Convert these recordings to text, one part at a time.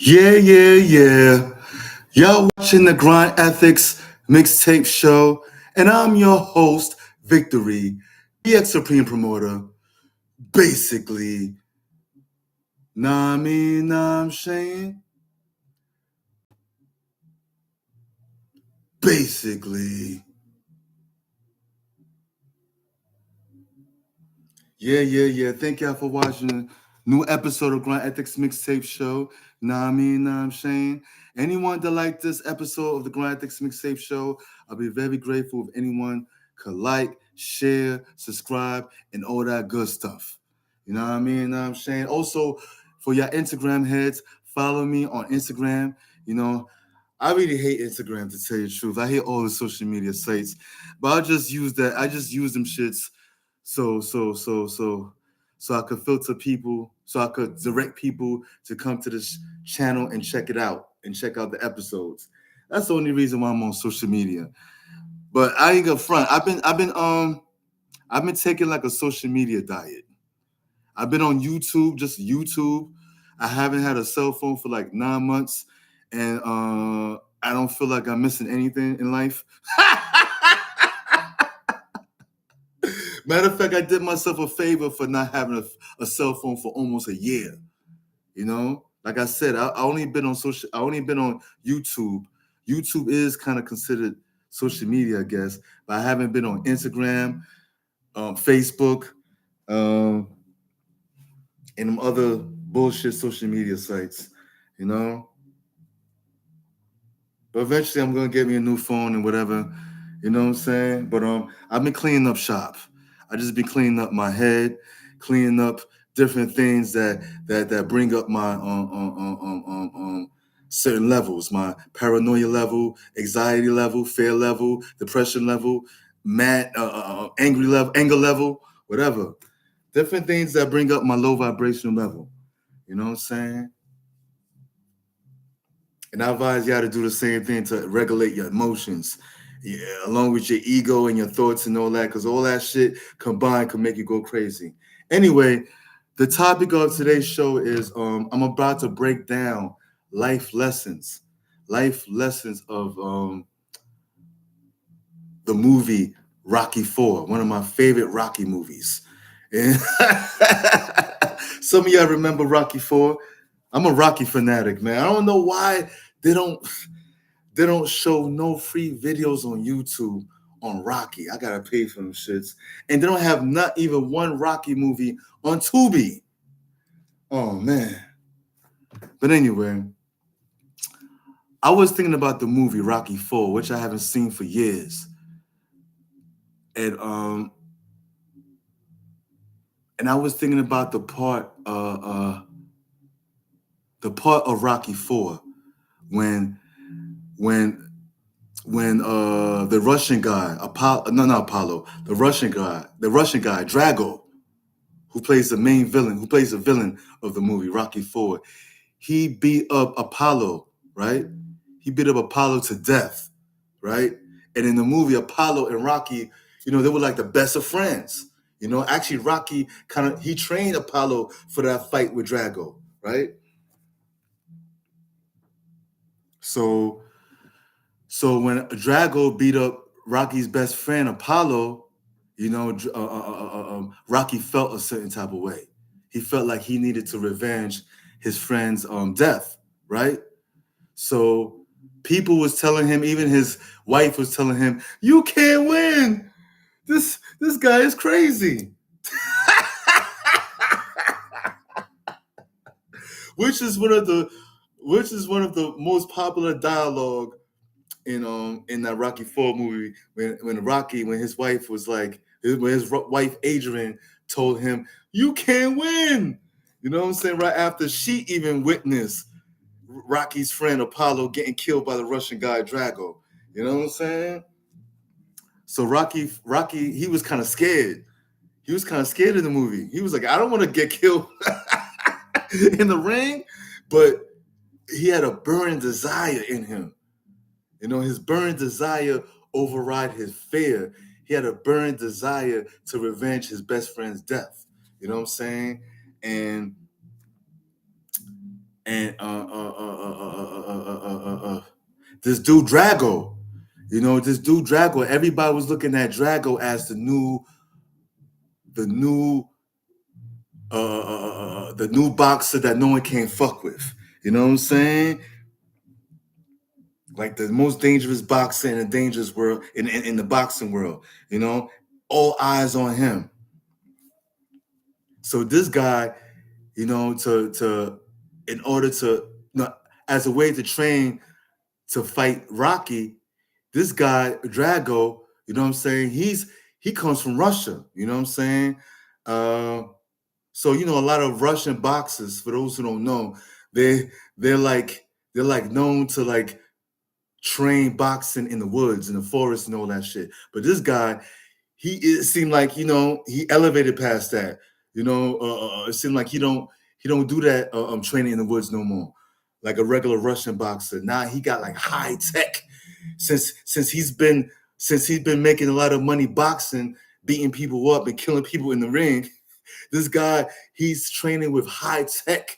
Yeah. Y'all watching the Grind Ethics mixtape show, and I'm your host, Victory BX Supreme Promoter. Basically, nah, I'm saying. Basically, yeah. Thank y'all for watching the new episode of Grind Ethics mixtape show. Nah, I'm saying. Anyone that like this episode of the Grind Ethics mixtape show, I'll be very grateful if anyone could like, share, subscribe, and all that good stuff. You know what I mean? Know what I'm saying. Also, for your Instagram heads, follow me on Instagram. You know, I really hate Instagram to tell you the truth. I hate all the social media sites, but I'll just use that. I just use them shits so I could filter people, so I could direct people to come to this channel and check it out and check out the episodes. That's the only reason why I'm on social media. But I ain't gonna front. I've been taking like a social media diet. I've been on YouTube, just YouTube. I haven't had a cell phone for like 9 months, and I don't feel like I'm missing anything in life. Matter of fact, I did myself a favor for not having a cell phone for almost a year. You know, like I said, I only been on social. I only been on YouTube. YouTube is kind of considered social media, I guess, but I haven't been on Instagram, Facebook, um, and them other bullshit social media sites. You know, but eventually I'm gonna get me a new phone and whatever. You know what I'm saying? But I've been cleaning up shop. I just been cleaning up my head, cleaning up different things that bring up my certain levels, my paranoia level, anxiety level, fear level, depression level, mad, angry level, anger level, whatever. Different things that bring up my low vibrational level. You know what I'm saying? And I advise y'all to do the same thing to regulate your emotions, yeah, along with your ego and your thoughts and all that, because all that shit combined can make you go crazy. Anyway, the topic of today's show is I'm about to break down life lessons, life lessons of the movie Rocky Four, one of my favorite Rocky movies. And some of y'all remember Rocky Four. I'm a Rocky fanatic, man. I don't know why they don't they don't show no free videos on YouTube on Rocky. I gotta pay for them shits. And they don't have not even one Rocky movie on Tubi. Oh man. But anyway, I was thinking about the movie Rocky 4, which I haven't seen for years. And I was thinking about the part of Rocky 4 when when the Russian guy, Apollo, no, not Apollo, the Russian guy, Drago, who plays the main villain, who plays the villain of the movie Rocky Four, he beat up Apollo, right? He beat up Apollo to death, right? And in the movie, Apollo and Rocky, you know, they were like the best of friends. You know, actually, Rocky he trained Apollo for that fight with Drago, right? So when Drago beat up Rocky's best friend Apollo, you know, Rocky felt a certain type of way. He felt like he needed to revenge his friend's death, right? So people was telling him, even his wife was telling him, "You can't win. This guy is crazy." which is one of the most popular dialogue in that Rocky Four movie when his wife was like when his wife Adrian told him, "You can't win." You know what I'm saying? Right after she even witnessed Rocky's friend Apollo getting killed by the Russian guy Drago. You know what I'm saying? So Rocky, he was kind of scared. He was kind of scared in the movie. He was like, "I don't want to get killed in the ring," but he had a burning desire in him. You know, his burning desire override his fear. He had a burning desire to revenge his best friend's death. You know what I'm saying? And this dude Drago. This dude Drago. Everybody was looking at Drago as the new boxer that no one can fuck with. You know what I'm saying? Like the most dangerous boxer in the dangerous world, in the boxing world. All eyes on him. So this guy, to in order to, as a way to train to fight Rocky, this guy Drago, you know what I'm saying? He comes from Russia. You know what I'm saying? So a lot of Russian boxers, for those who don't know, they're like known to like train boxing in the woods, in the forest, and all that shit. But this guy, it seemed like he elevated past that. It seemed like he don't do that training in the woods no more, like a regular Russian boxer. Now he got like high tech. Since he's been making a lot of money boxing, beating people up and killing people in the ring, this guy, he's training with high tech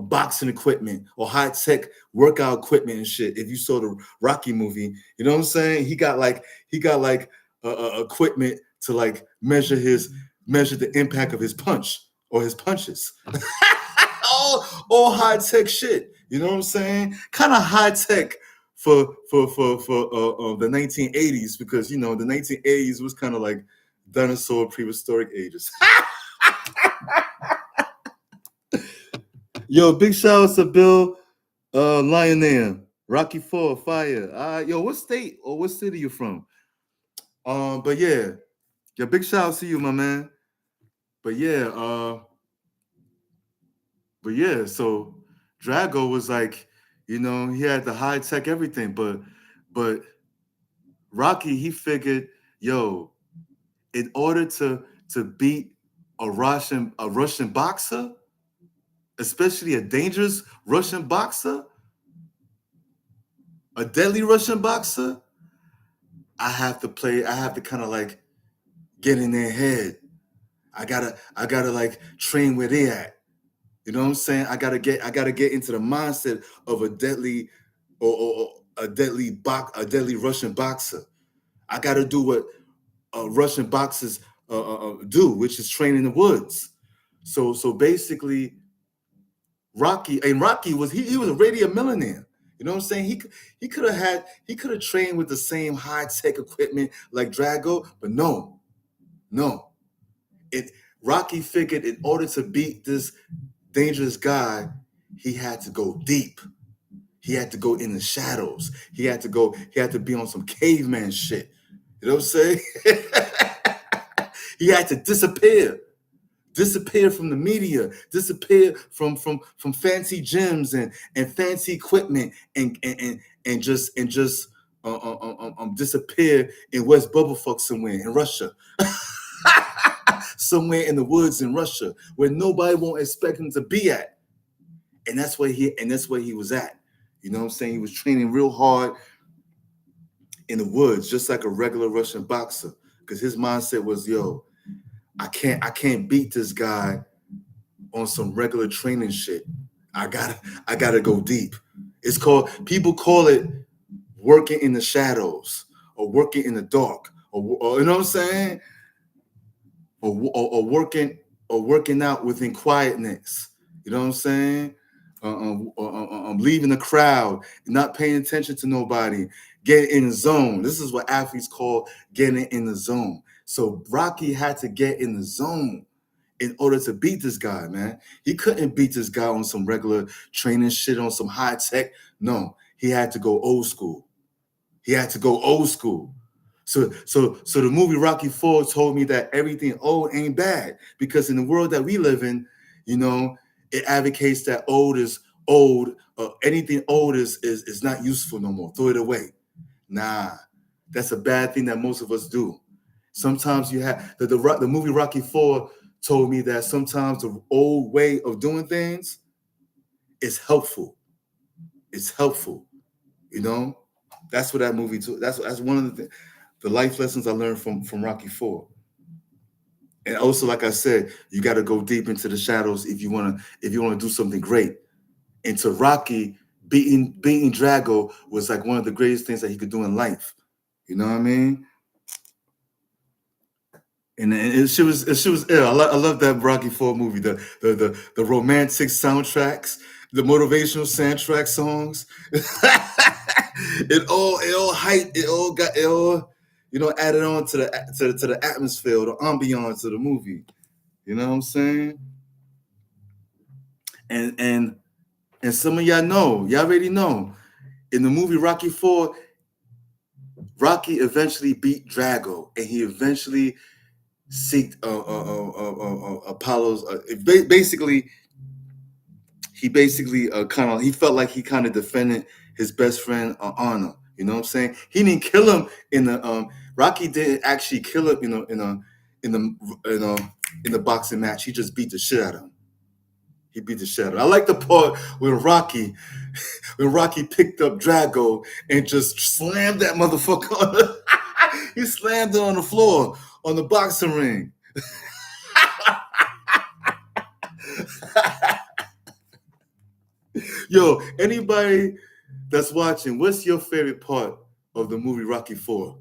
boxing equipment or high tech workout equipment and shit. If you saw the Rocky movie, you know what I'm saying? He got like equipment to like measure the impact of his punch or his punches. all high tech shit. You know what I'm saying? Kind of high tech for the 1980s, because the 1980s was kind of like dinosaur prehistoric ages. Yo, big shout out to Bill Lionel, Rocky 4, Fire. Yo, what state or what city you from? But yeah, big shout out to you, my man. But yeah, so Drago was like, he had the high tech everything, but Rocky, he figured, yo, in order to beat a Russian boxer, especially a dangerous Russian boxer, a deadly Russian boxer, I have to kind of like get in their head. I gotta like train where they at. You know what I'm saying? I gotta get into the mindset of a deadly or a deadly Russian boxer. I gotta do what Russian boxers do, which is train in the woods. So basically, Rocky was he was already a millionaire. You know what I'm saying? He could have trained with the same high tech equipment like Drago, but no. Rocky figured in order to beat this dangerous guy, he had to go deep. He had to go in the shadows. He had to be on some caveman shit. You know what I'm saying? He had to disappear from the media, disappear from fancy gyms and fancy equipment, and just disappear in West Bubblefuck somewhere in Russia. Somewhere in the woods in Russia where nobody won't expect him to be at. And that's where he was at. You know what I'm saying? He was training real hard in the woods, just like a regular Russian boxer. Because his mindset was, yo, I can't beat this guy on some regular training shit. I gotta go deep. People call it working in the shadows or working in the dark, or you know what I'm saying? Or working out within quietness. You know what I'm saying? Leaving the crowd, not paying attention to nobody, getting in the zone. This is what athletes call getting in the zone. So Rocky had to get in the zone in order to beat this guy, man. He couldn't beat this guy on some regular training shit, on some high tech. No, he had to go old school. So the movie Rocky 4 told me that everything old ain't bad, because in the world that we live in, it advocates that old is old. Anything old is not useful no more. Throw it away. Nah, that's a bad thing that most of us do. Sometimes you have the movie Rocky 4 told me that sometimes the old way of doing things is helpful. It's helpful. That's what that movie took. That's one of the life lessons I learned from Rocky 4. And also, like I said, you got to go deep into the shadows if you want to do something great. And to Rocky, beating Drago was like one of the greatest things that he could do in life. You know what I mean? And it was ill. I love that Rocky Four movie. The romantic soundtracks, the motivational soundtrack songs. it all hype. It all added on to the atmosphere, the ambiance of the movie. You know what I'm saying? And some of y'all already know. In the movie Rocky Four, Rocky eventually beat Drago, and he eventually seeked Apollo's. Basically, he felt like he kind of defended his best friend honor. You know what I'm saying? He didn't kill him in the Rocky didn't actually kill him in the boxing match. He just beat the shit out of him. He beat the shit out of him. I like the part when Rocky picked up Drago and just slammed that motherfucker on the he slammed it on the floor on the boxing ring. Yo, anybody that's watching, what's your favorite part of the movie Rocky 4?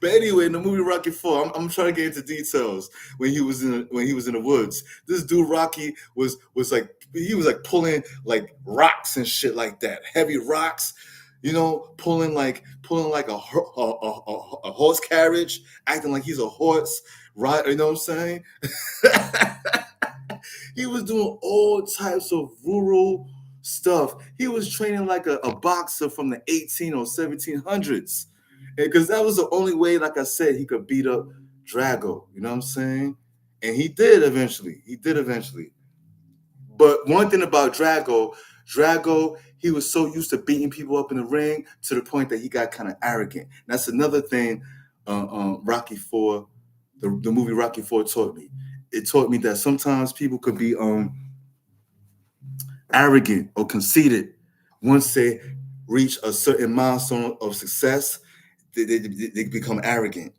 But anyway, in the movie Rocky 4, I'm trying to get into details. When he was in the woods, this dude Rocky was like pulling like rocks and shit like that, heavy rocks, pulling like a horse carriage, acting like he's a horse, right? You know what I'm saying? He was doing all types of rural stuff. He was training like a boxer from the 18 or 1700s. Because that was the only way, like I said, he could beat up Drago. You know what I'm saying? And he did eventually. But one thing about Drago, he was so used to beating people up in the ring to the point that he got kind of arrogant. That's another thing Rocky 4, the movie Rocky 4 taught me. It taught me that sometimes people could be arrogant or conceited once they reach a certain milestone of success. They become arrogant,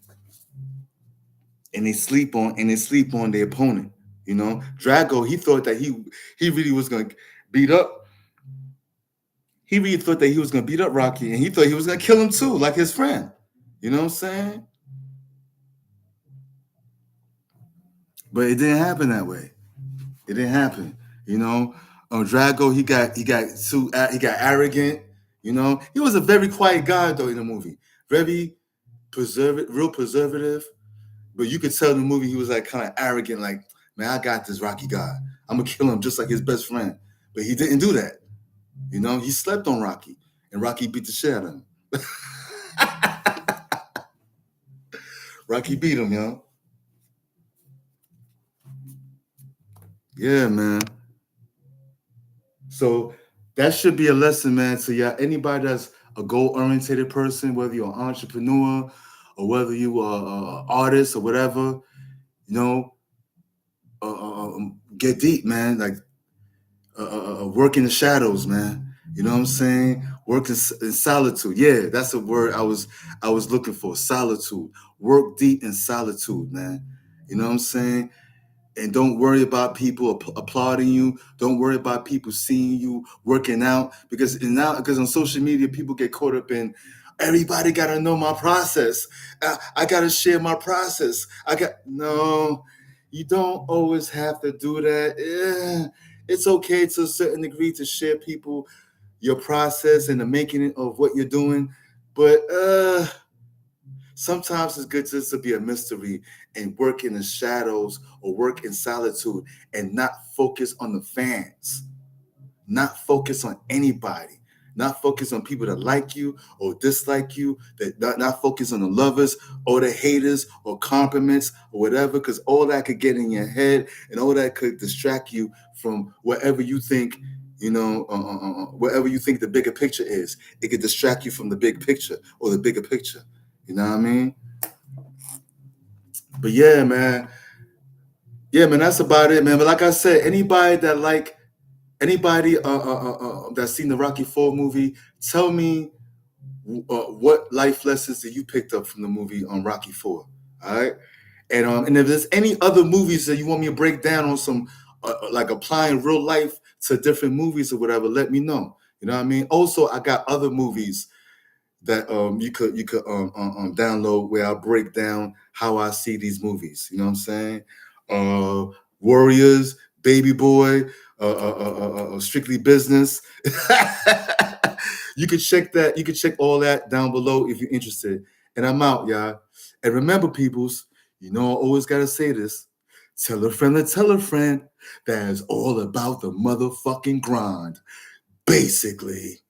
and they sleep on their opponent. Drago, he thought that he really was gonna beat up. He really thought that he was gonna beat up Rocky, and he thought he was gonna kill him too, like his friend. You know what I'm saying? But it didn't happen that way. It didn't happen. Drago, he got arrogant. He was a very quiet guy though in the movie. Very real preservative. But you could tell in the movie he was like kind of arrogant, like, man, I got this Rocky guy. I'm gonna kill him just like his best friend. But he didn't do that. He slept on Rocky, and Rocky beat the shit out of him. Rocky beat him, yo. Yeah, man. So that should be a lesson, man. So yeah, anybody that's a goal-oriented person, whether you're an entrepreneur or whether you are an artist or whatever, get deep, man. Like work in the shadows, man. You know what I'm saying? Work in solitude. Yeah, that's a word I was looking for. Solitude. Work deep in solitude, man. You know what I'm saying? And don't worry about people applauding you. Don't worry about people seeing you working out because on social media, people get caught up in everybody got to know my process. I got to share my process. No, you don't always have to do that. Yeah, it's okay to a certain degree to share your process and the making of what you're doing, but sometimes it's good just to be a mystery and work in the shadows or work in solitude and not focus on the fans, not focus on anybody, not focus on people that like you or dislike you, that not focus on the lovers or the haters or compliments or whatever, because all that could get in your head and all that could distract you from wherever you think, wherever you think the bigger picture is. It could distract you from the big picture or the bigger picture. You know what I mean? But yeah, man, that's about it, man. But like I said, anybody that's seen the Rocky 4 movie, tell me what life lessons that you picked up from the movie on Rocky 4. All right, and if there's any other movies that you want me to break down on some like applying real life to different movies or whatever, let me know. You know what I mean? Also, I got other movies that you could download where I break down how I see these movies. You know what I'm saying? Warriors, Baby Boy, Strictly Business. You can check that. You can check all that down below if you're interested. And I'm out, y'all. And remember, peoples, you know I always gotta say this. Tell a friend to tell a friend that is all about the motherfucking grind. Basically.